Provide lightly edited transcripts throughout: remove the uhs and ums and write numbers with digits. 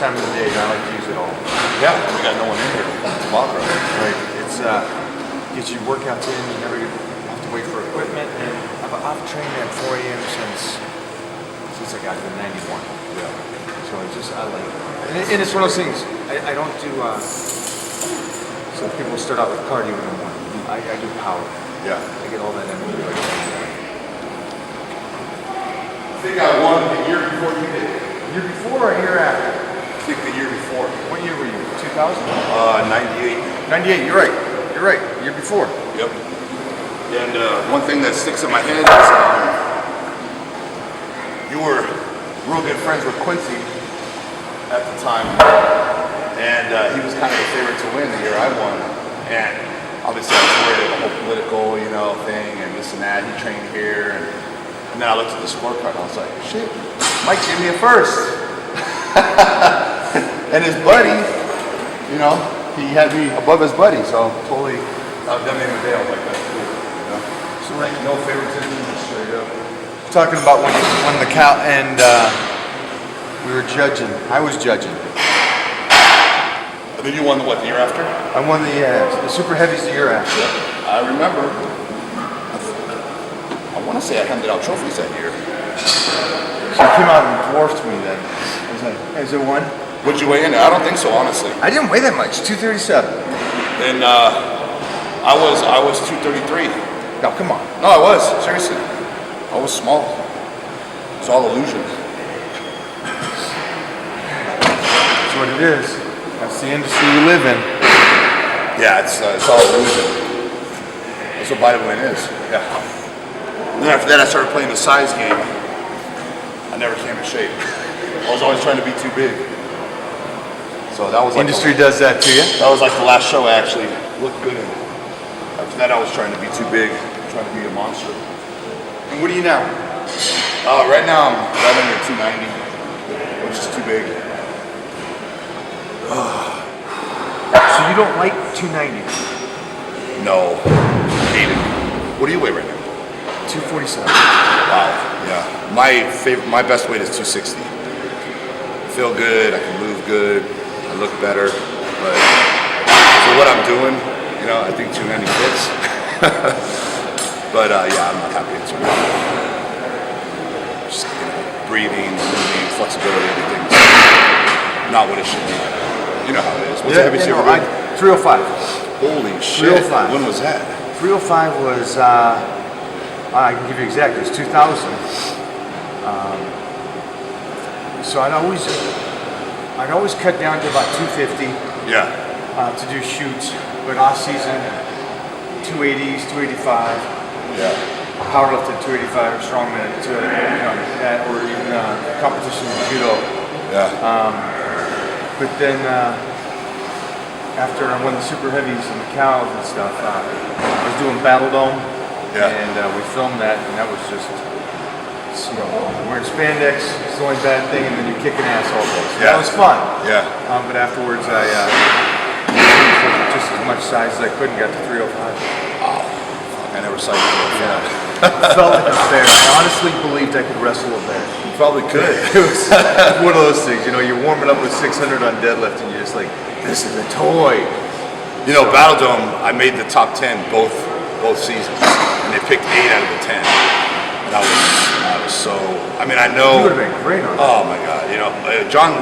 time of the day, and I like to use it all. Yeah, we got no one in here to bother us. Right. It's gets your workouts in. You never have to wait for equipment. And I've trained at 4 a.m. since I got to 91. Yeah. So it's just I like it. And it's one of those things. I don't do. Some people start out with cardio in the morning. I do power. Yeah. I get all that energy. I think I won the year before you did. Year before or year after? I think the year before. What year were you? 2000? 98. 98. You're right. You're right. Year before. Yep. And one thing that sticks in my head is you were real good friends with Quincy at the time, and he was kind of the favorite to win the year I won. And obviously I was worried about the whole political, thing and this and that. He trained here, and then I looked at the scorecard and I was like, shit, Mike gave me a first. And his buddy, he had me above his buddy, so totally, that made me day. I was like, that's cool, So like, no favoritism, just straight up. Talking about when you won the cow and we were judging. I was judging. And then you won the year after? I won the super heavies the year after. I remember. I want to say I handed out trophies that year. So you came out and dwarfed me then. I was like, is it one? Would you weigh in? I don't think so, honestly. I didn't weigh that much, 237. And I was 233. No, come on. No, I was, seriously. I was small. It's all illusion. That's what it is. That's the industry we live in. Yeah, it's all illusion. That's what bodybuilding is. Yeah. And then after that, I started playing the size game. I never came in shape. I was always trying to be too big. So that was like industry does that to you? That was like the last show I actually looked good in. After that, I was trying to be too big, trying to be a monster. And what are you now? Right now, I'm right under 290, which is too big. So you don't like 290? No, hate it. What do you weigh right now? 247. Wow, yeah. My best weight is 260. I feel good, I can move good, I look better, but for what I'm doing, I think 290 fits. But yeah, I'm not happy at 290. Just, breathing, moving, flexibility, everything's not what it should be. You know how it is. What's the heaviest you ever weighed? 305. Holy shit. 305. When was that? 305 was, I can give you exact, it was 2000. So I'd always cut down to about 250. Yeah. To do shoots, but off season, 280s, 285. Yeah. Powerlifting 285 or strongman that, or even competition in judo. Yeah. But then after I won the super heavies and the cows and stuff, I was doing Battle Dome. Yeah. And we filmed that, and that was just, wearing spandex, it's the only bad thing, and then you're kicking ass all day. So that was fun. Yeah. But afterwards, I took just as much size as I could and got to 305. Wow. I never saw you do it. Yeah. Felt like a bear. I honestly believed I could wrestle a bear. You probably could. It was one of those things, you're warming up with 600 on deadlift, and you're just like, this is a toy. Battle Dome, I made the top 10 both seasons, and they picked 8 out of the 10. And I was so, I know. You would have been great on that. Oh my God,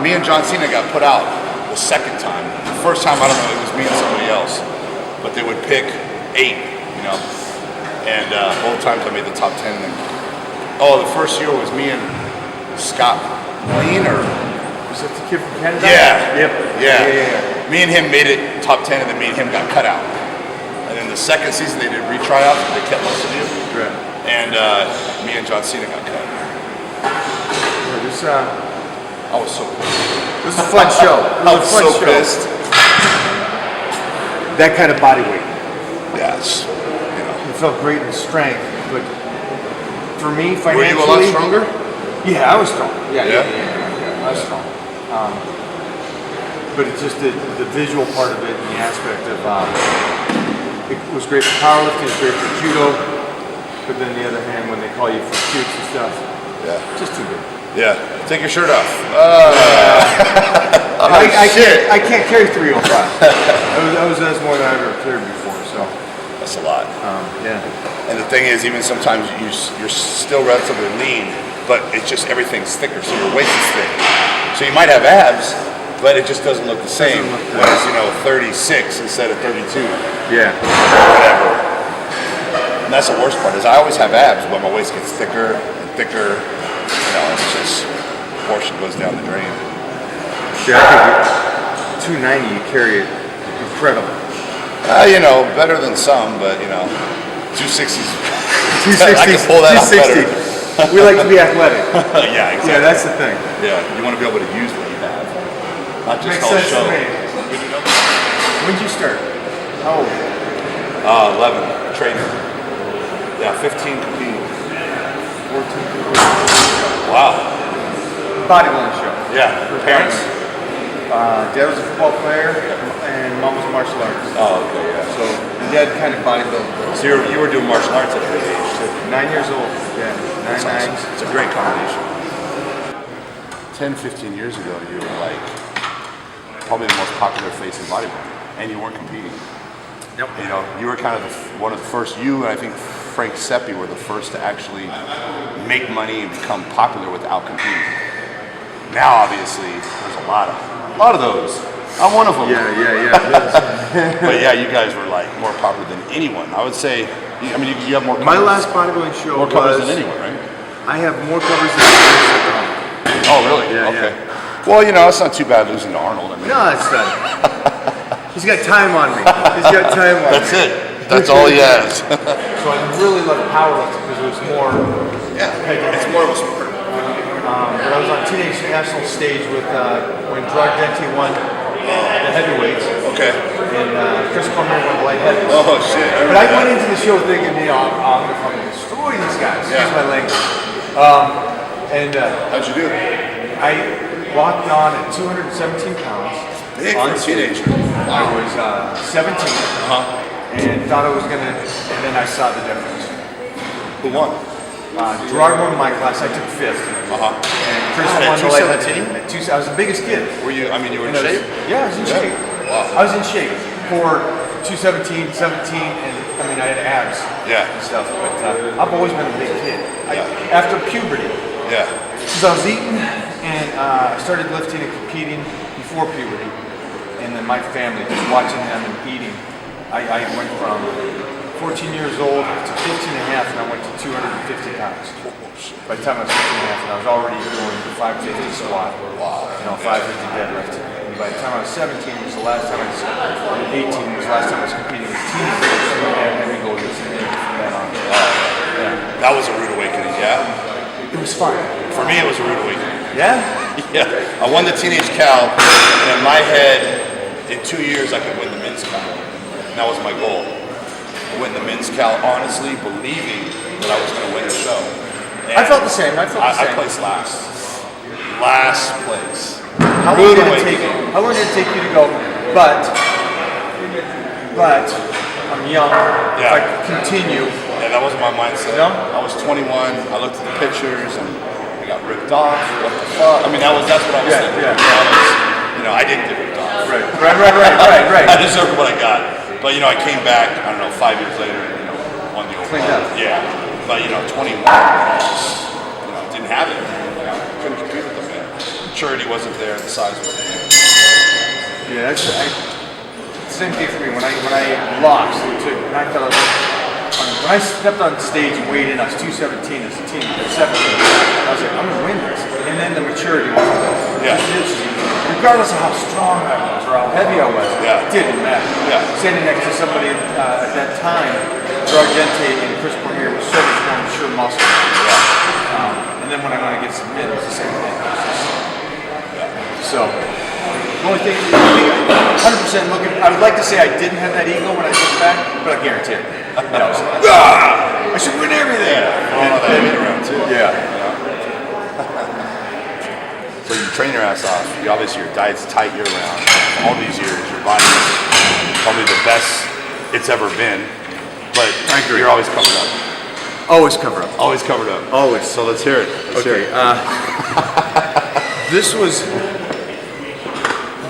me and John Cena got put out the second time. The first time, I don't know, it was me and somebody else, but they would pick 8, and both times I made the top 10. And, the first year was me and Scott Lean, or was that the kid from Canada? Yeah. Yep. Yeah. Me and him made it top 10, and then me and him got cut out. And then the second season they did retryouts, but they kept most of you. Right. And me and John Cena got cut. Yeah, I was so pissed. this is a fun show. I was so pissed. That kind of body weight. Yes. It felt great in strength, but for me, financially. Were you a lot stronger? Yeah, I was strong. Yeah. I was strong. But it's just the visual part of it and the aspect of it was great for powerlifting, it's great for judo, but then the other hand, when they call you for shoots and stuff, Yeah. just too good. Yeah. Take your shirt off. I can't carry 305. That's more than I've ever carried before. So that's a lot. Yeah. And the thing is, even sometimes you're still relatively lean, but it's just everything's thicker, so your waist is thick. So you might have abs, but it just doesn't look the same when it's 36 instead of 32. Yeah. Whatever. And that's the worst part is I always have abs, but my waist gets thicker and thicker. It's just portion goes down the drain. Yeah, I think 290 you carry it incredible. Better than some, but 260s. 260. I can pull that off better. We like to be athletic. Yeah, exactly. Yeah, that's the thing. Yeah, you want to be able to use what you have, not just Makes all sense show. to me. When did you start? How old? 11 training. Yeah, 15 competing. 14. Wow. Bodybuilding show. Yeah. Parents? Dad was a football player, and mom was martial arts. Oh, okay, yeah. So dad kind of bodybuilding. So you were doing martial arts at a big age too. 9 years old. Yeah. That's 9. awesome. It's a great combination. 10, 15 years ago, you were like probably the most popular face in bodybuilding, and you weren't competing. Yep. You were kind of one of the first. You and I think Frank Seppi were the first to actually make money and become popular without competing. Now, obviously, there's a lot of those. I'm one of them. Yeah. But yeah, you guys were like more popular than anyone. I would say. I mean, you have more covers. My last bodybuilding show more covers than anyone, right? I have more covers than anyone. Oh, really? Yeah. Okay. Well, it's not too bad losing to Arnold. I mean, No, it's not. He's got time on me. He's got time on that's me. it. That's all he has. So I really love powerlifting because it was more. Yeah, it's more of a sport. But I was on teenage national stage with when Drug Dente won the heavyweights. Okay. And Chris Cormier won the light heavyweights. Oh shit. But I went into the show thinking, I'm going to fucking destroy these guys. Yeah. Excuse my language. How'd you do? I walked on at 217 pounds. Big on for a stage. teenager. I was 17 and thought I was going to, and then I saw the difference. Who won? Gerard won my class. I took 5th. And Chris God, won at the light 217? I was the biggest kid. Were you? I mean, you were in And shape. Yeah, I was in shape. Wow. I was in shape for 217, 17, and I had abs. Yeah. And stuff. But I've always been a big kid. Yeah. After puberty, Yeah. because I was eating and I started lifting and competing before puberty, and then my family just watching them and eating. I went from 14 years old to 15 and a half, and I went to 250 pounds. By the time I was 15 and a half, and I was already doing 550 squat, 550 deadlift. And by the time I was 17, was the last time I was 18, was the last time I was competing as a teenager. So I had heavy goals from then on. Yeah. That was a rude awakening. Yeah. It was fun. For me, it was a rude awakening. Yeah? Yeah. I won the teenage Cal, and in my head, in 2 years, I could win the men's Cal. And that was my goal. Win the men's Cal, honestly believing that I was going to win the show. And I felt the same. I placed last. Last place. How long did it take you? How long did it take you to go? But I'm young. Yeah. If I continue. Yeah, that wasn't my mindset. No? I was 21. I looked at the pictures and I got ripped off. What the fuck? I mean, that's what I was thinking. Yeah. I didn't get ripped off. Right. I deserved what I got. But I came back. I don't know, 5 years later, and won the Cleaned up. Yeah. But 21, just didn't have it. Couldn't compete with them. Man. Maturity wasn't there. The size wasn't there. Yeah, that's same thing for me. When I lost, when I stepped on stage and weighed in, I was 217 as a teen. At 17, I was like, I'm gonna win this. And then the maturity wasn't there. Yeah. Regardless of how strong I was or how heavy I was, Yeah. it didn't matter. Yeah. Standing next to somebody at that time, Drug Dente and Chris Cormier was so much more mature muscle. And then when I went against the men, it was the same thing. So, the only thing, 100% looking, I would like to say I didn't have that ego when I look back, but I guarantee it. I was like, I should win everything. Around too. Yeah. So you train your ass off. Obviously your diet's tight year round. All these years, your body is probably the best it's ever been. But I agree. You're always covered up. Always cover up. Always covered up. Always. So let's hear it. Let's hear it.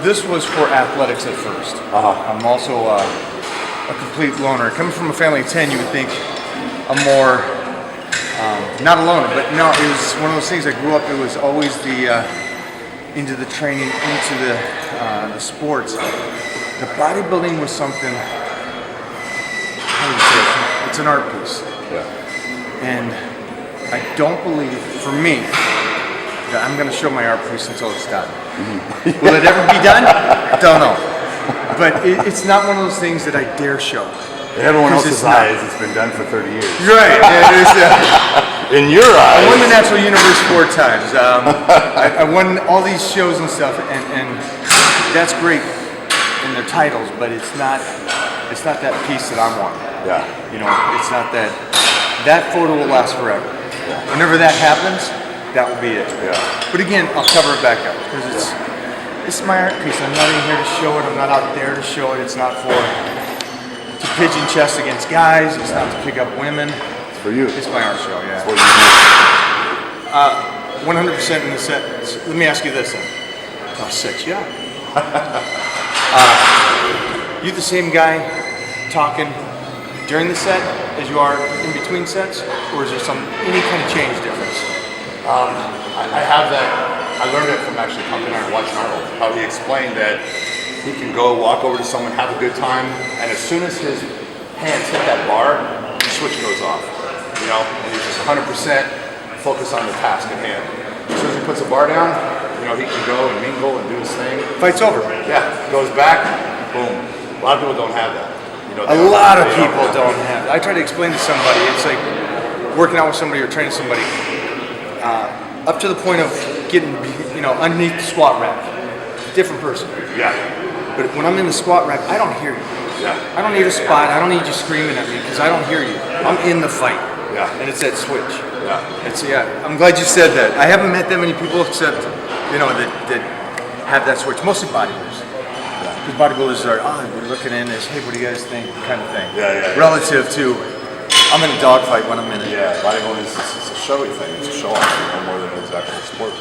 this was for athletics at first. I'm also a complete loner. Coming from a family of 10, you would think I'm more, not a loner, but no, it was one of those things. I grew up, it was always the, into the training, into the sports. The bodybuilding was something, how do you say it? It's an art piece. Yeah. And I don't believe, for me, that I'm going to show my art piece until it's done. Will it ever be done? Don't know. But it's not one of those things that I dare show. In everyone else's eyes, it's been done for 30 years. Right. In your eyes. I won the Natural Universe 4 times. I won all these shows and stuff, and that's great in their titles, but it's not that piece that I want. Yeah. You know, it's not that. That photo will last forever. Yeah. Whenever that happens, that will be it. Yeah. But again, I'll cover it back up because it's my art piece. I'm not in here to show it. I'm not out there to show it. It's not to pigeon chest against guys. It's not to pick up women. It's for you. It's my art show. Yeah. It's what you do. 100% in the set. Let me ask you this then. I'll set you up. You the same guy talking during the set as you are in between sets, or is there any kind of change difference? I have that. I learned it from actually pumping and watching Arnold. How he explained that he can go walk over to someone, have a good time, and as soon as his hands hit that bar, the switch goes off. You know, and he's just 100% focused on the task at hand. As soon as he puts the bar down, you know, he can go and mingle and do his thing. Fight's over. Yeah, goes back, boom. A lot of people don't have that. You know, a lot of people don't have it. I try to explain to somebody, it's like working out with somebody or training somebody, up to the point of getting, you know, underneath the squat rack. Different person. Yeah. But when I'm in the squat rack, I don't hear you. Yeah. I don't need a spot. I don't need you screaming at me because I don't hear you. I'm in the fight. Yeah. And it's that switch. Yeah. I'm glad you said that. I haven't met that many people except, you know, that have that switch. Mostly bodybuilders. Because bodybuilders are, we're looking in this, hey, what do you guys think, kind of thing. Yeah. Relative to, I'm in a dogfight when I'm in it. Yeah, bodybuilding is a showy thing. It's a show off, you know, more than it is actual sport.